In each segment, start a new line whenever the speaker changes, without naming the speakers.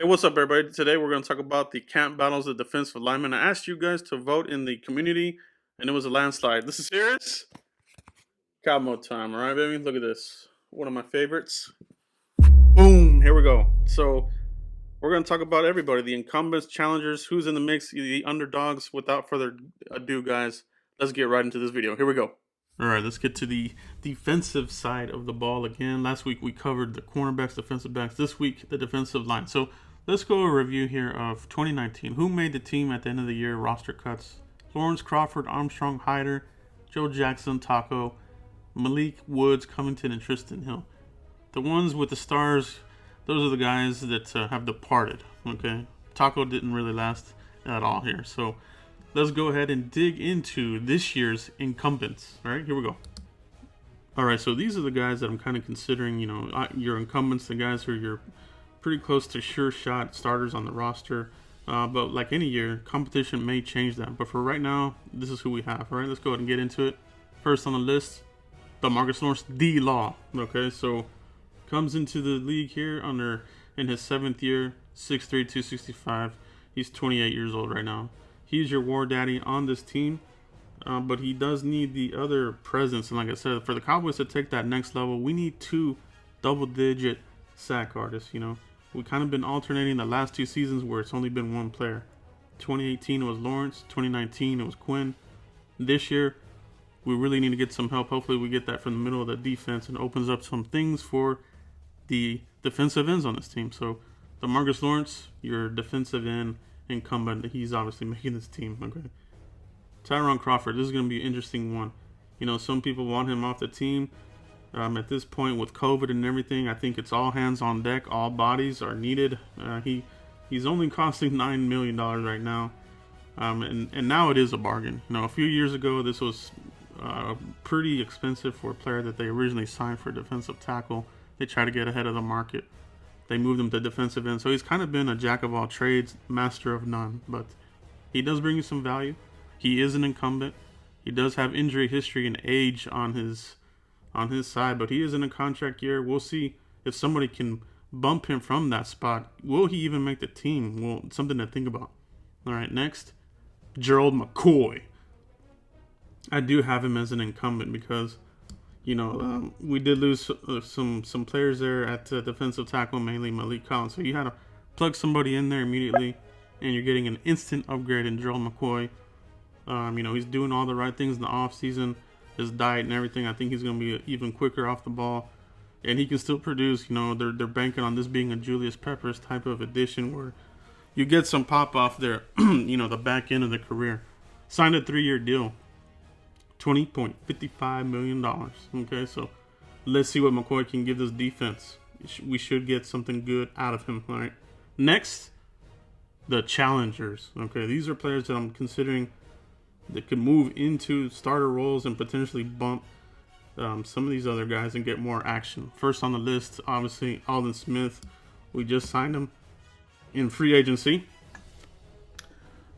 Hey, what's up, everybody? Today we're going to talk about the camp battles of defensive linemen. I asked you guys to vote in the community, and it was a landslide. This is serious cowboy time, all right, baby? Look at this. One of my favorites. Boom! Here we go. So we're going to talk about everybody: the incumbents, challengers, who's in the mix, the underdogs. Without further ado, guys, let's get right into this video. Here we go. All right, let's get to the defensive side of the ball again. Last week we covered the cornerbacks, defensive backs. This week, the defensive line. So let's go a review here of 2019. Who made the team at the end of the year? Roster cuts: Lawrence Crawford, Armstrong, Hyder, Joe Jackson, Taco, Malik Woods, Covington, and Trysten Hill. The ones with the stars, those are the guys that have departed. Okay, Taco didn't really last at all here. So let's go ahead and dig into this year's incumbents. All right, here we go. All right, so these are the guys that I'm kind of considering. Your incumbents, the guys who you're pretty close to sure shot starters on the roster. But like any year, competition may change that. But for right now, this is who we have. All right, let's go ahead and get into it. First on the list, Marcus Lawrence, D-Law. Okay, so comes into the league here in his 7th year, 6'3", 265. He's 28 years old right now. He's your war daddy on this team, but he does need the other presence. And like I said, for the Cowboys to take that next level, we need 2 double-digit sack artists. We kind of been alternating the last 2 seasons where it's only been one player. 2018 it was Lawrence, 2019 it was Quinn. This year, we really need to get some help. Hopefully we get that from the middle of the defense and opens up some things for the defensive ends on this team. So Marcus Lawrence, your defensive end incumbent, he's obviously making this team. Okay. Tyrone Crawford, this is going to be an interesting one. Some people want him off the team. At this point with COVID and everything, I think it's all hands on deck. All bodies are needed. He's only costing $9 million right now. And now it is a bargain. A few years ago, this was pretty expensive for a player that they originally signed for defensive tackle. They tried to get ahead of the market. They moved him to defensive end. So he's kind of been a jack of all trades, master of none. But he does bring you some value. He is an incumbent. He does have injury history and age on his side, but he is in a contract year. We'll see if somebody can bump him from that spot. Will he even make the team? Well, something to think about. All right, next, Gerald McCoy. I do have him as an incumbent because, we did lose some players there at defensive tackle, mainly Malik Collins. So you had to plug somebody in there immediately, and you're getting an instant upgrade in Gerald McCoy. He's doing all the right things in the offseason. His diet and everything, I think he's going to be even quicker off the ball, and he can still produce. They're banking on this being a Julius Peppers type of addition where you get some pop off there. The back end of the career. Signed a 3-year deal, $20.55 million. Okay, so let's see what McCoy can give this defense. We should get something good out of him. All right. Next, the challengers. Okay, these are players that I'm considering that could move into starter roles and potentially bump some of these other guys and get more action. First on the list, obviously, Aldon Smith. We just signed him in free agency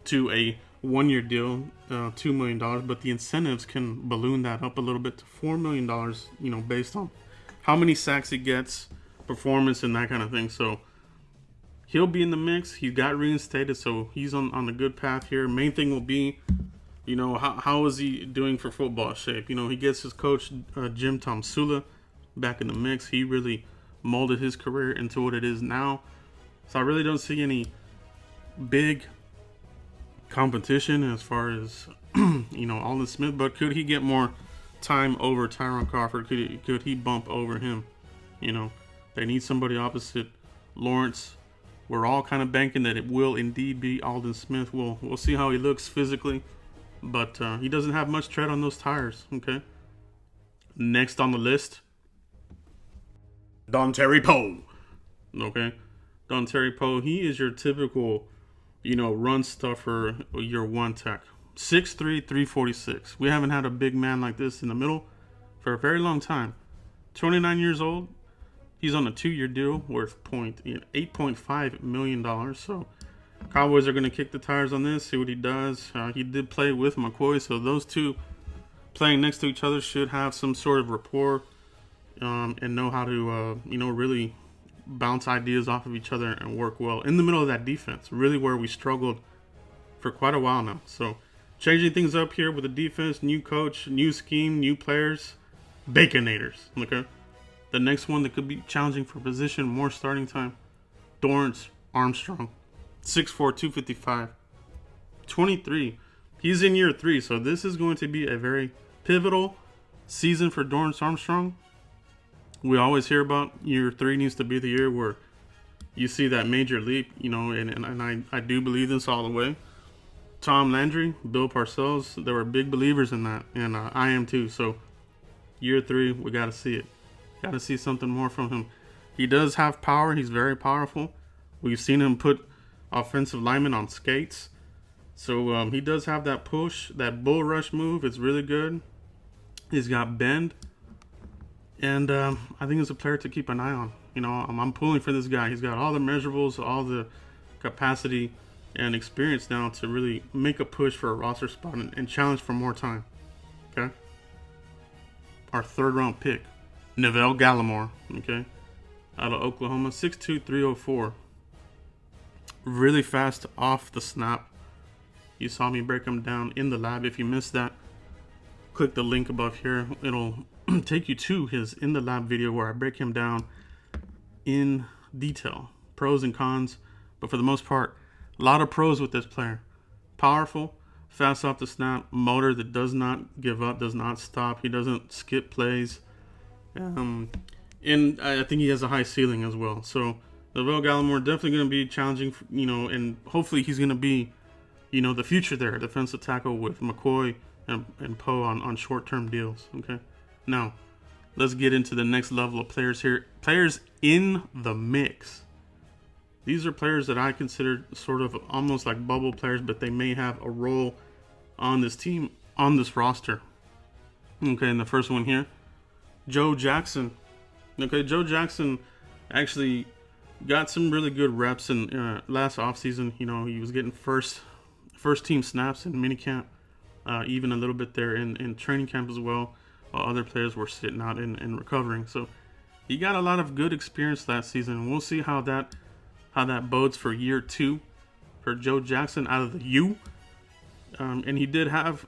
to a 1-year deal, $2 million, but the incentives can balloon that up a little bit to $4 million, based on how many sacks he gets, performance, and that kind of thing. So he'll be in the mix. He got reinstated, so he's on the good path here. Main thing will be, how is he doing for football shape? He gets his coach, Jim Tomsula, back in the mix. He really molded his career into what it is now. So I really don't see any big competition as far as, Aldon Smith. But could he get more time over Tyrone Crawford? Could he bump over him? They need somebody opposite Lawrence. We're all kind of banking that it will indeed be Aldon Smith. We'll see how he looks physically. But he doesn't have much tread on those tires, okay? Next on the list, Dontari Poe. Okay? Dontari Poe, he is your typical, run stuffer, your one tech. 6'3", 346. We haven't had a big man like this in the middle for a very long time. 29 years old. He's on a 2-year deal worth $8.5 million. So Cowboys are going to kick the tires on this, see what he does. He did play with McCoy, so those two playing next to each other should have some sort of rapport and know how to, really bounce ideas off of each other and work well in the middle of that defense. Really where we struggled for quite a while now. So changing things up here with the defense, new coach, new scheme, new players, Baconators. Okay. The next one that could be challenging for position, more starting time, Dorrance Armstrong, 6'4", 255, 23. He's in year 3, so this is going to be a very pivotal season for Dorrance Armstrong. We always hear about year 3 needs to be the year where you see that major leap, you know, and I do believe this all the way. Tom Landry, Bill Parcells, they were big believers in that, and I am too. So year 3, we got to see it. Got to see something more from him. He does have power. He's very powerful. We've seen him put offensive linemen on skates. So he does have that push, that bull rush move. It's really good. He's got bend. And I think he's a player to keep an eye on. You know, I'm pulling for this guy. He's got all the measurables, all the capacity and experience now to really make a push for a roster spot and challenge for more time. Okay? Our 3rd round pick, Neville Gallimore, okay, out of Oklahoma, 6'2", 304. Really fast off the snap. You saw me break him down in the lab. If you missed that, click the link above here. It'll take you to his in the lab video where I break him down in detail, pros and cons. But for the most part, a lot of pros with this player. Powerful, fast off the snap, motor that does not give up, does not stop. He doesn't skip plays. And I think he has a high ceiling as well. So Neville Gallimore definitely going to be challenging, you know, and hopefully he's going to be, you know, the future there, defensive tackle with McCoy and Poe on short-term deals. Okay, now let's get into the next level of players here. Players in the mix. These are players that I consider sort of almost like bubble players, but they may have a role on this team, on this roster. Okay, and the first one here, Joe Jackson. Okay, Joe Jackson actually got some really good reps in last offseason. You know, he was getting first team snaps in minicamp, even a little bit there in training camp as well, while other players were sitting out and recovering. So he got a lot of good experience last season. We'll see how that bodes for year 2 for Joe Jackson out of the U. And he did have,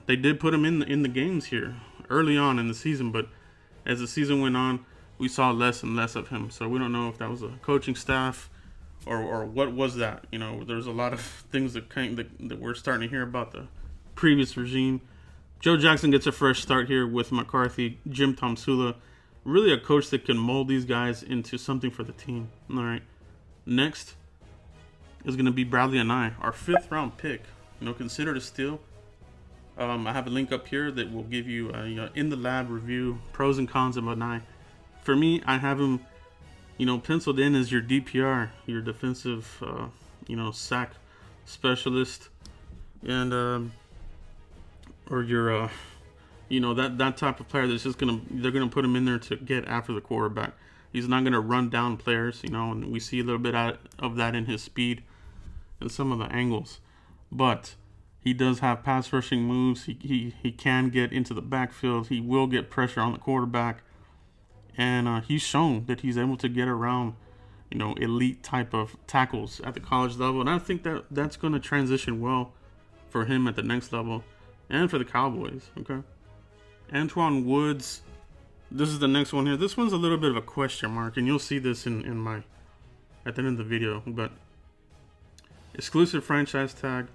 they did put him in the games here early on in the season, but as the season went on, we saw less and less of him. So we don't know if that was a coaching staff or what was that. You know, there's a lot of things that we're starting to hear about the previous regime. Joe Jackson gets a fresh start here with McCarthy, Jim Tomsula, really a coach that can mold these guys into something for the team. All right. Next is going to be Bradley and our 5th round pick. You know, considered a steal. I have a link up here that will give you a in the lab review, pros and cons of Anai. For me, I have him, you know, penciled in as your DPR, your defensive, you know, sack specialist, and or your, you know, that type of player that's just they're gonna put him in there to get after the quarterback. He's not gonna run down players, you know, and we see a little bit of that in his speed and some of the angles, but he does have pass rushing moves. He can get into the backfield. He will get pressure on the quarterback. And he's shown that he's able to get around, you know, elite type of tackles at the college level. And I think that's going to transition well for him at the next level and for the Cowboys. Okay. Antwuan Woods. This is the next one here. This one's a little bit of a question mark, and you'll see this in my at the end of the video. But exclusive franchise tag.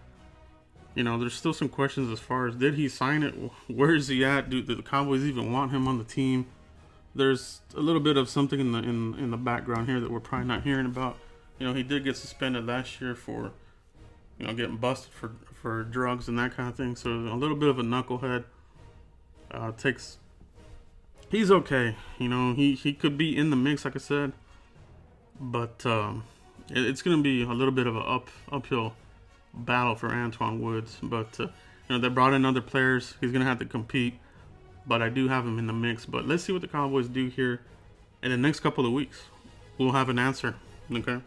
You know, there's still some questions as far as did he sign it? Where is he at? Do the Cowboys even want him on the team? There's a little bit of something in the background here that we're probably not hearing about. You know, he did get suspended last year for, you know, getting busted for drugs and that kind of thing. So a little bit of a knucklehead. He's okay. You know, he could be in the mix, like I said, but it's going to be a little bit of an uphill battle for Antwuan Woods. But you know, they brought in other players. He's going to have to compete. But I do have him in the mix. But let's see what the Cowboys do here in the next couple of weeks. We'll have an answer. Okay.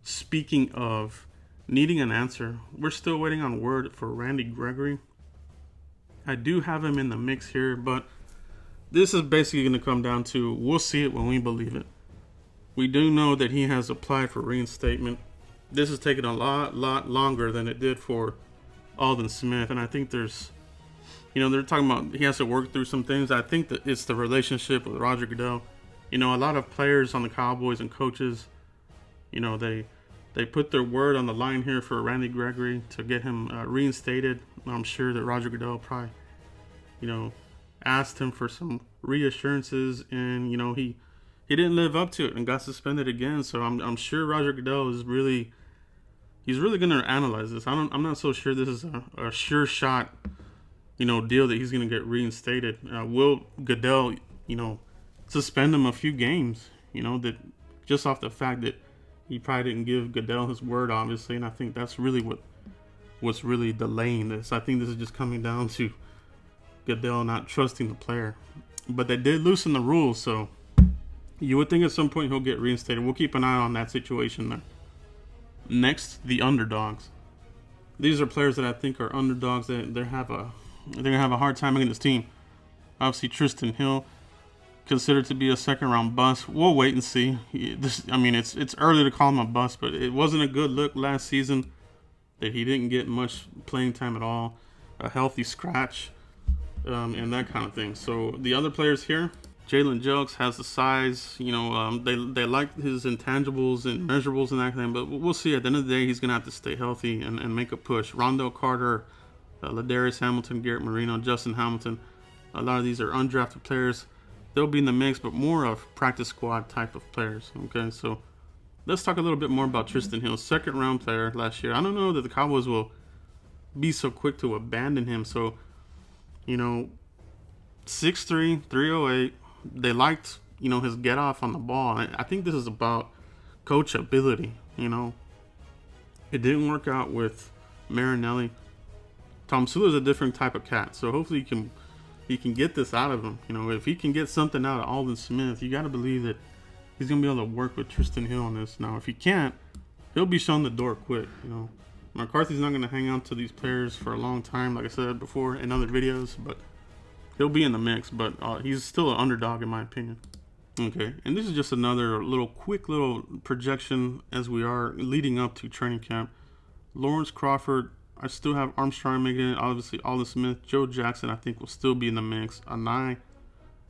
Speaking of needing an answer, we're still waiting on word for Randy Gregory. I do have him in the mix here, but this is basically going to come down to, we'll see it when we believe it. We do know that he has applied for reinstatement. This has taken a lot longer than it did for Aldon Smith. And I think there's, they're talking about he has to work through some things. I think that it's the relationship with Roger Goodell. A lot of players on the Cowboys and coaches, they put their word on the line here for Randy Gregory to get him reinstated. I'm sure that Roger Goodell probably, asked him for some reassurances, and he didn't live up to it and got suspended again. So I'm sure Roger Goodell is he's really going to analyze this. I'm not so sure this is a sure shot, deal that he's going to get reinstated. Will Goodell, suspend him a few games? That just off the fact that he probably didn't give Goodell his word, obviously, and I think that's really what's really delaying this. I think this is just coming down to Goodell not trusting the player. But they did loosen the rules, so you would think at some point he'll get reinstated. We'll keep an eye on that situation there. Next, the Underdogs. These are players that I think are underdogs. They're gonna have a hard time against this team. Obviously, Trysten Hill, considered to be a second-round bust. We'll wait and see. It's early to call him a bust, but it wasn't a good look last season that he didn't get much playing time at all, a healthy scratch, and that kind of thing. So the other players here, Jalen Jelks has the size. They like his intangibles and measurables and that kind of thing, but we'll see. At the end of the day, he's going to have to stay healthy and make a push. Rondell Carter, Ladarius Hamilton, Garrett Marino, Justin Hamilton. A lot of these are undrafted players. They'll be in the mix, but more of practice squad type of players. Okay, so let's talk a little bit more about Trysten Hill, second-round player last year. I don't know that the Cowboys will be so quick to abandon him. So, 6'3", 308. They liked, his get-off on the ball. I think this is about coachability, It didn't work out with Marinelli. Tom Sula's a different type of cat, so hopefully he can get this out of him. If he can get something out of Aldon Smith, you got to believe that he's going to be able to work with Trysten Hill on this. Now, if he can't, he'll be shown the door quick. McCarthy's not going to hang on to these players for a long time, like I said before in other videos, but he'll be in the mix. But he's still an underdog in my opinion. Okay, and this is just another quick little projection as we are leading up to training camp. Lawrence Crawford, I still have Armstrong making it. Obviously, Aldon Smith, Joe Jackson, I think will still be in the mix. Anai,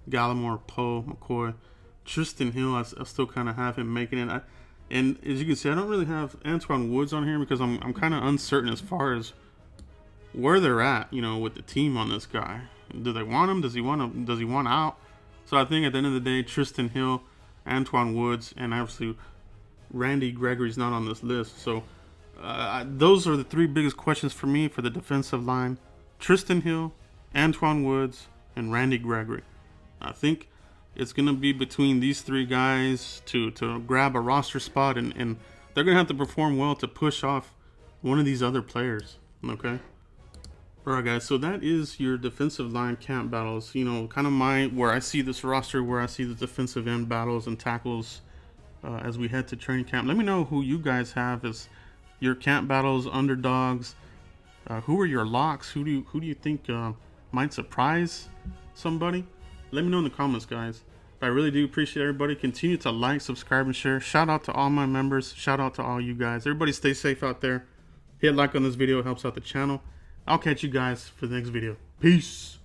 Gallimore, Poe, McCoy, Trysten Hill, I still kind of have him making it. And as you can see, I don't really have Antwuan Woods on here because I'm kind of uncertain as far as where they're at, with the team on this guy. Do they want him? Does he want out? So I think at the end of the day, Trysten Hill, Antwuan Woods, and obviously Randy Gregory's not on this list. So those are the three biggest questions for me for the defensive line: Trysten Hill, Antwuan Woods, and Randy Gregory. I think it's going to be between these three guys to grab a roster spot, and they're going to have to perform well to push off one of these other players. Okay? Alright guys, so that is your defensive line camp battles. Kind of where I see this roster, where I see the defensive end battles and tackles as we head to training camp. Let me know who you guys have as your camp battles, underdogs. Who are your locks? Who do you think might surprise somebody? Let me know in the comments, guys. But I really do appreciate everybody. Continue to like, subscribe, and share. Shout out to all my members. Shout out to all you guys. Everybody stay safe out there. Hit like on this video. It helps out the channel. I'll catch you guys for the next video. Peace.